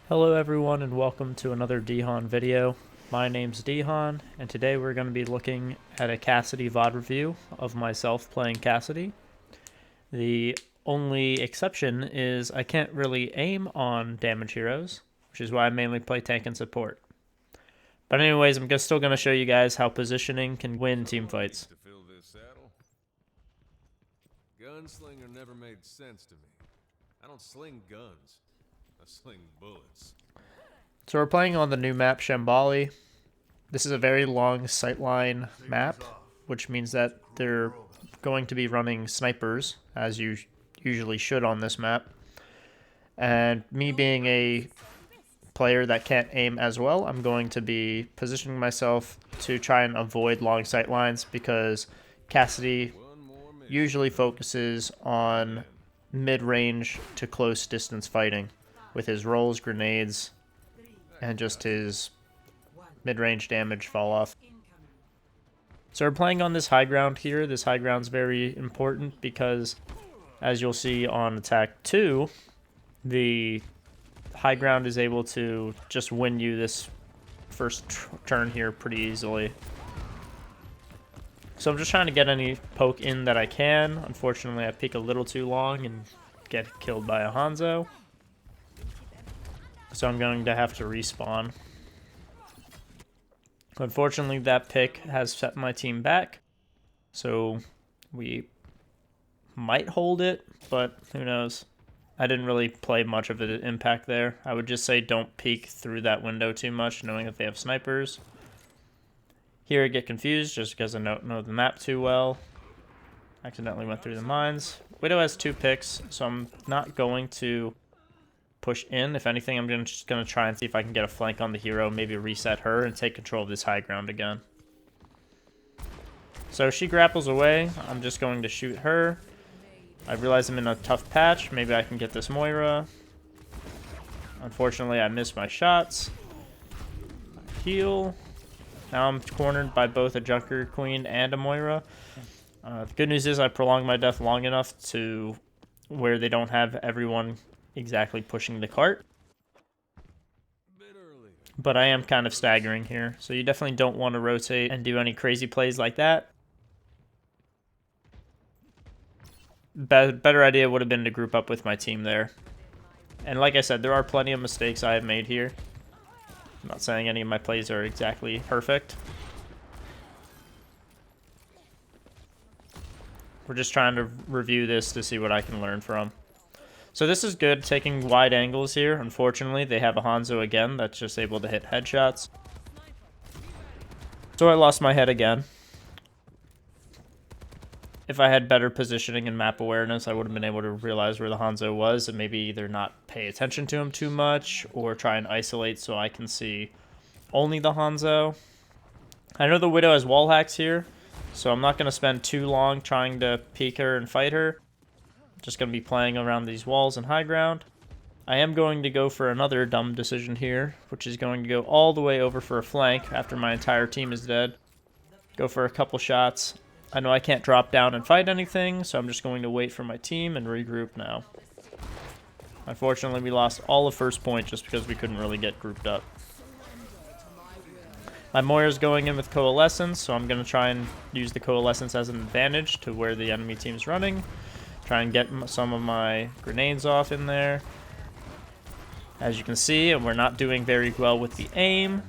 Hello everyone and welcome to another Dihan video. My name's Dihan and today we're going to be looking at a Cassidy VOD review of myself playing Cassidy. The only exception is I can't really aim on damage heroes, which is why I mainly play tank and support. But anyways, I'm still going to show you guys how positioning can win team fights. Gunslinger never made sense to me. I don't sling guns. I sling bullets. So we're playing on the new map, Shambali. This is a very long sightline map, which means that they're going to be running snipers, as you usually should on this map. And me being a player that can't aim as well, I'm going to be positioning myself to try and avoid long sightlines because Cassidy usually focuses on mid-range to close distance fighting with his rolls, grenades, and just his mid-range damage fall off. So we're playing on this high ground here. This high ground's very important because, as you'll see on attack 2, the high ground is able to just win you this first turn here pretty easily. So I'm just trying to get any poke in that I can. Unfortunately, I peek a little too long and get killed by a Hanzo. So I'm going to have to respawn. Unfortunately, that pick has set my team back. So we might hold it, but who knows. I didn't really play much of an impact there. I would just say don't peek through that window too much, knowing that they have snipers. Here I get confused just because I don't know the map too well. Accidentally went through the mines. Widow has 2 picks, so I'm not going to push in. If anything, I'm just going to try and see if I can get a flank on the hero, maybe reset her and take control of this high ground again. So she grapples away. I'm just going to shoot her. I realize I'm in a tough patch. Maybe I can get this Moira. Unfortunately, I missed my shots. Heal. Now I'm cornered by both a Junker Queen and a Moira. The good news is I prolonged my death long enough to where they don't have everyone exactly pushing the cart. But I am kind of staggering here, so you definitely don't want to rotate and do any crazy plays like that. Better idea would have been to group up with my team there. And like I said, there are plenty of mistakes I have made here. I'm not saying any of my plays are exactly perfect. We're just trying to review this to see what I can learn from. So this is good, taking wide angles here. Unfortunately, they have a Hanzo again that's just able to hit headshots. So I lost my head again. If I had better positioning and map awareness, I would have been able to realize where the Hanzo was and maybe either not pay attention to him too much or try and isolate so I can see only the Hanzo. I know the Widow has wall hacks here, so I'm not going to spend too long trying to peek her and fight her. Just going to be playing around these walls and high ground. I am going to go for another dumb decision here, which is going to go all the way over for a flank after my entire team is dead. Go for a couple shots. I know I can't drop down and fight anything, so I'm just going to wait for my team and regroup now. Unfortunately, we lost all of first point just because we couldn't really get grouped up. My Moira's going in with Coalescence, so I'm going to try and use the Coalescence as an advantage to where the enemy team's running. Try and get some of my grenades off in there. As you can see, we're not doing very well with the aim.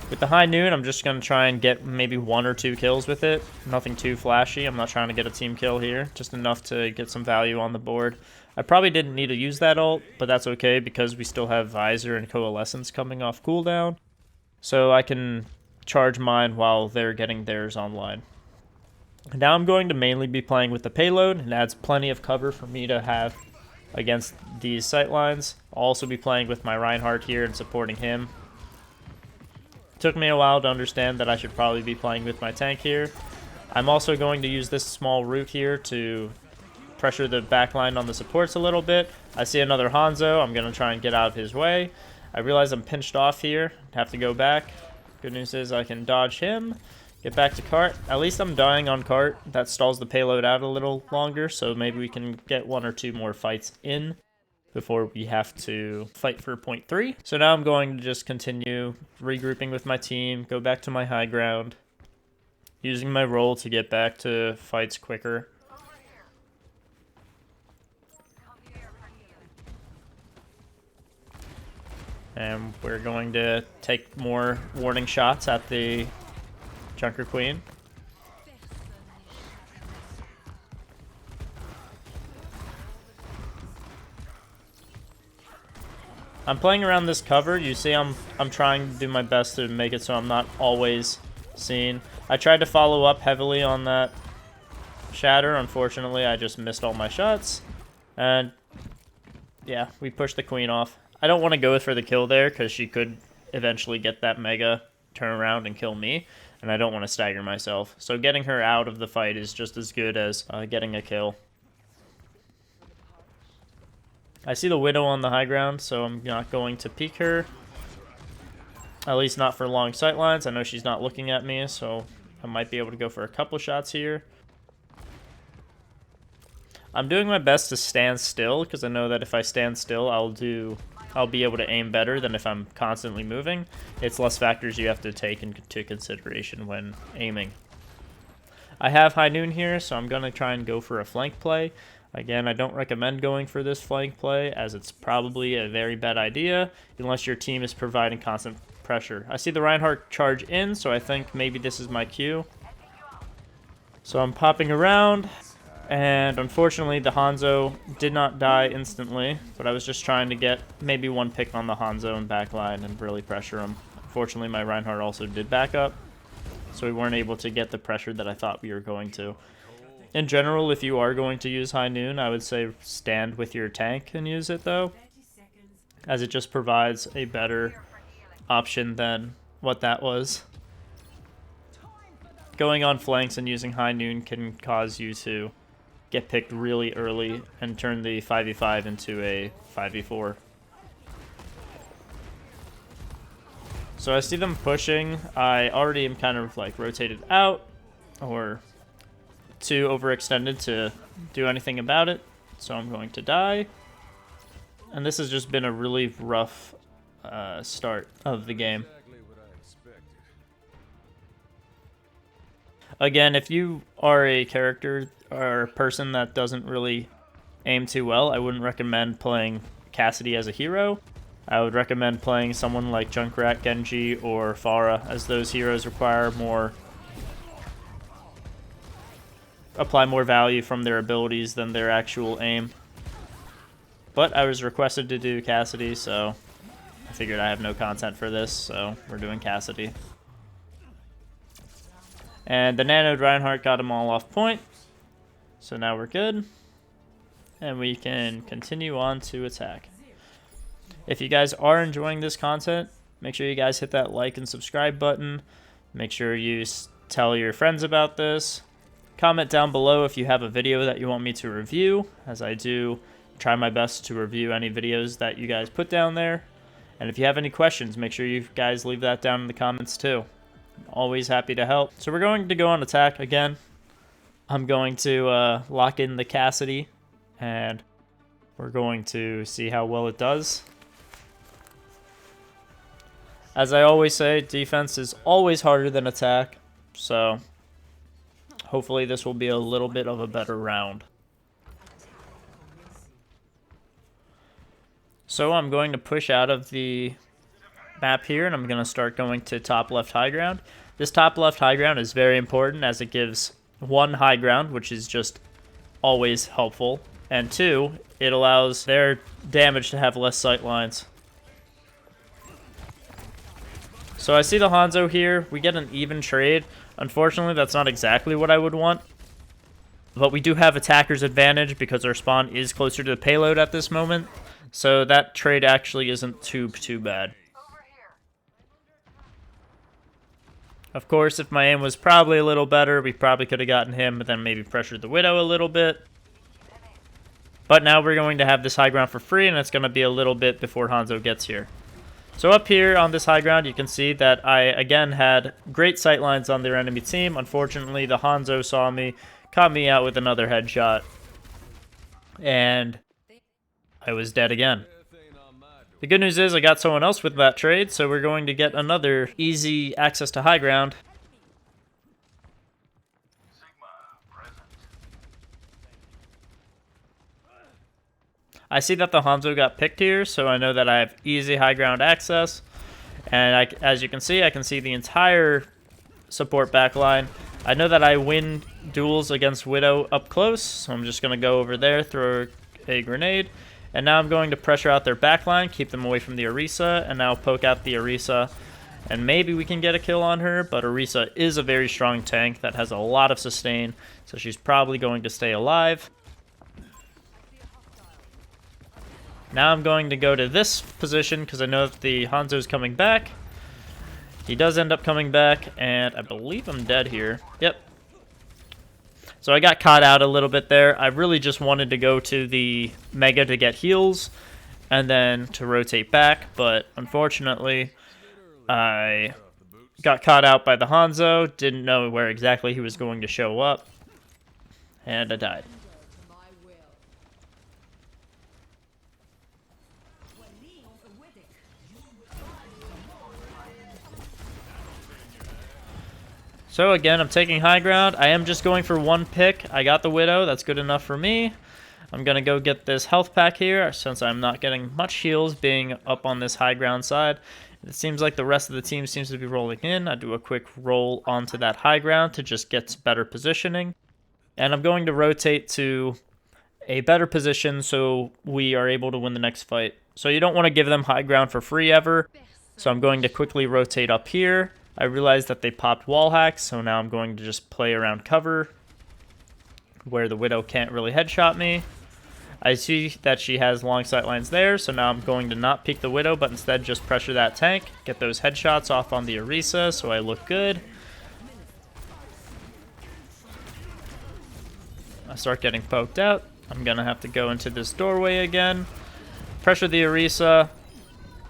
With the high noon, I'm just going to try and get maybe 1 or 2 kills with it. Nothing too flashy. I'm not trying to get a team kill here. Just enough to get some value on the board. I probably didn't need to use that ult, but that's okay because we still have Visor and Coalescence coming off cooldown. So I can charge mine while they're getting theirs online. Now I'm going to mainly be playing with the payload. It adds plenty of cover for me to have against these sightlines. I'll also be playing with my Reinhardt here and supporting him. Took me a while to understand that I should probably be playing with my tank here. I'm also going to use this small route here to pressure the backline on the supports a little bit. I see another Hanzo. I'm going to try and get out of his way. I realize I'm pinched off here. Have to go back. Good news is I can dodge him. Get back to cart. At least I'm dying on cart. That stalls the payload out a little longer, so maybe we can get 1 or 2 more fights in. before we have to fight for point 3. So now I'm going to just continue regrouping with my team, go back to my high ground, using my roll to get back to fights quicker. And we're going to take more warning shots at the Junker Queen. I'm playing around this cover. You see I'm trying to do my best to make it so I'm not always seen. I tried to follow up heavily on that shatter. Unfortunately, I just missed all my shots. And yeah, we pushed the queen off. I don't want to go for the kill there because she could eventually get that mega, turn around and kill me. And I don't want to stagger myself. So getting her out of the fight is just as good as getting a kill. I see the Widow on the high ground, so I'm not going to peek her. At least not for long sight lines. I know she's not looking at me, so I might be able to go for a couple shots here. I'm doing my best to stand still, because I know that if I stand still, I'll be able to aim better than if I'm constantly moving. It's less factors you have to take into consideration when aiming. I have high noon here, so I'm going to try and go for a flank play. Again, I don't recommend going for this flank play, as it's probably a very bad idea unless your team is providing constant pressure. I see the Reinhardt charge in, so I think maybe this is my cue. So I'm popping around, and unfortunately the Hanzo did not die instantly, but I was just trying to get maybe one pick on the Hanzo and backline and really pressure him. Unfortunately, my Reinhardt also did back up, so we weren't able to get the pressure that I thought we were going to. In general, if you are going to use high noon, I would say stand with your tank and use it though, as it just provides a better option than what that was. Going on flanks and using high noon can cause you to get picked really early and turn the 5v5 into a 5v4. So I see them pushing. I already am kind of like rotated out or too overextended to do anything about it, so I'm going to die. And this has just been a really rough start of the game. Again, if you are a character or a person that doesn't really aim too well, I wouldn't recommend playing Cassidy as a hero. I would recommend playing someone like Junkrat, Genji, or Pharah, as those heroes require apply more value from their abilities than their actual aim. But I was requested to do Cassidy, so I figured I have no content for this, so we're doing Cassidy. And the nanoed Reinhardt got them all off point, so now we're good. And we can continue on to attack. If you guys are enjoying this content, make sure you guys hit that like and subscribe button. Make sure you tell your friends about this. Comment down below if you have a video that you want me to review, as I do try my best to review any videos that you guys put down there. And if you have any questions, make sure you guys leave that down in the comments too. I'm always happy to help. So we're going to go on attack again. I'm going to lock in the Cassidy, and we're going to see how well it does. As I always say, defense is always harder than attack, so hopefully this will be a little bit of a better round. So I'm going to push out of the map here, and I'm going to start going to top left high ground. This top left high ground is very important, as it gives one high ground, which is just always helpful, and two, it allows their damage to have less sight lines. So I see the Hanzo here. We get an even trade. Unfortunately, that's not exactly what I would want. But we do have attacker's advantage because our spawn is closer to the payload at this moment. So that trade actually isn't too bad. Of course, if my aim was probably a little better, we probably could have gotten him, but then maybe pressured the Widow a little bit. But now we're going to have this high ground for free, and it's going to be a little bit before Hanzo gets here. So up here on this high ground, you can see that I, again, had great sightlines on their enemy team. Unfortunately, the Hanzo saw me, caught me out with another headshot. And I was dead again. Death ain't on my door. The good news is I got someone else with that trade, so we're going to get another easy access to high ground. I see that the Hanzo got picked here, so I know that I have easy high ground access. And as you can see, I can see the entire support backline. I know that I win duels against Widow up close, so I'm just going to go over there, throw a grenade. And now I'm going to pressure out their backline, keep them away from the Orisa, and now poke out the Orisa. And maybe we can get a kill on her, but Orisa is a very strong tank that has a lot of sustain, so she's probably going to stay alive. Now I'm going to go to this position because I know that the Hanzo's coming back. He does end up coming back, and I believe I'm dead here. Yep. So I got caught out a little bit there. I really just wanted to go to the Mega to get heals and then to rotate back, but unfortunately I got caught out by the Hanzo, didn't know where exactly he was going to show up, and I died. So again, I'm taking high ground. I am just going for one pick. I got the Widow. That's good enough for me. I'm going to go get this health pack here since I'm not getting much heals being up on this high ground side. It seems like the rest of the team seems to be rolling in. I do a quick roll onto that high ground to just get better positioning. And I'm going to rotate to a better position so we are able to win the next fight. So you don't want to give them high ground for free ever. So I'm going to quickly rotate up here. I realized that they popped wall hacks, so now I'm going to just play around cover where the Widow can't really headshot me. I see that she has long sight lines there, so now I'm going to not peek the Widow, but instead just pressure that tank, get those headshots off on the Orisa so I look good. I start getting poked out. I'm going to have to go into this doorway again. Pressure the Orisa.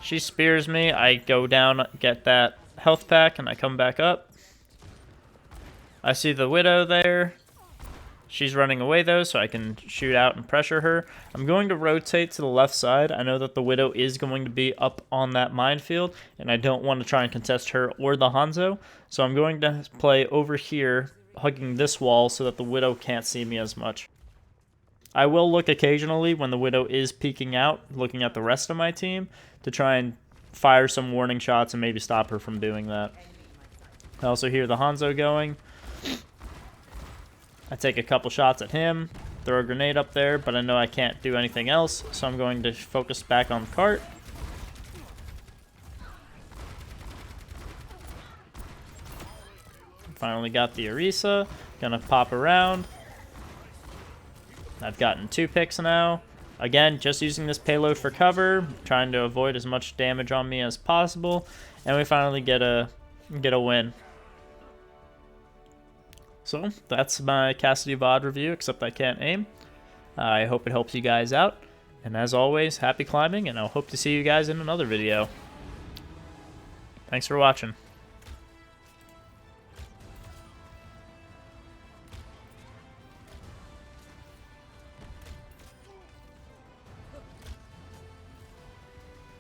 She spears me. I go down, get that health pack, and I come back up. I see the Widow there. She's running away though, so I can shoot out and pressure her. I'm going to rotate to the left side. I know that the Widow is going to be up on that minefield, and I don't want to try and contest her or the Hanzo, so I'm going to play over here, hugging this wall so that the Widow can't see me as much. I will look occasionally when the Widow is peeking out, looking at the rest of my team, to try and fire some warning shots and maybe stop her from doing that. I also hear the Hanzo going. I take a couple shots at him, throw a grenade up there, but I know I can't do anything else, so I'm going to focus back on the cart. Finally got the Orisa, gonna pop around. I've gotten 2 picks now. Again, just using this payload for cover, trying to avoid as much damage on me as possible, and we finally get a win. So that's my Cassidy VOD review, except I can't aim. I hope it helps you guys out, and as always, happy climbing, and I'll hope to see you guys in another video. Thanks for watching.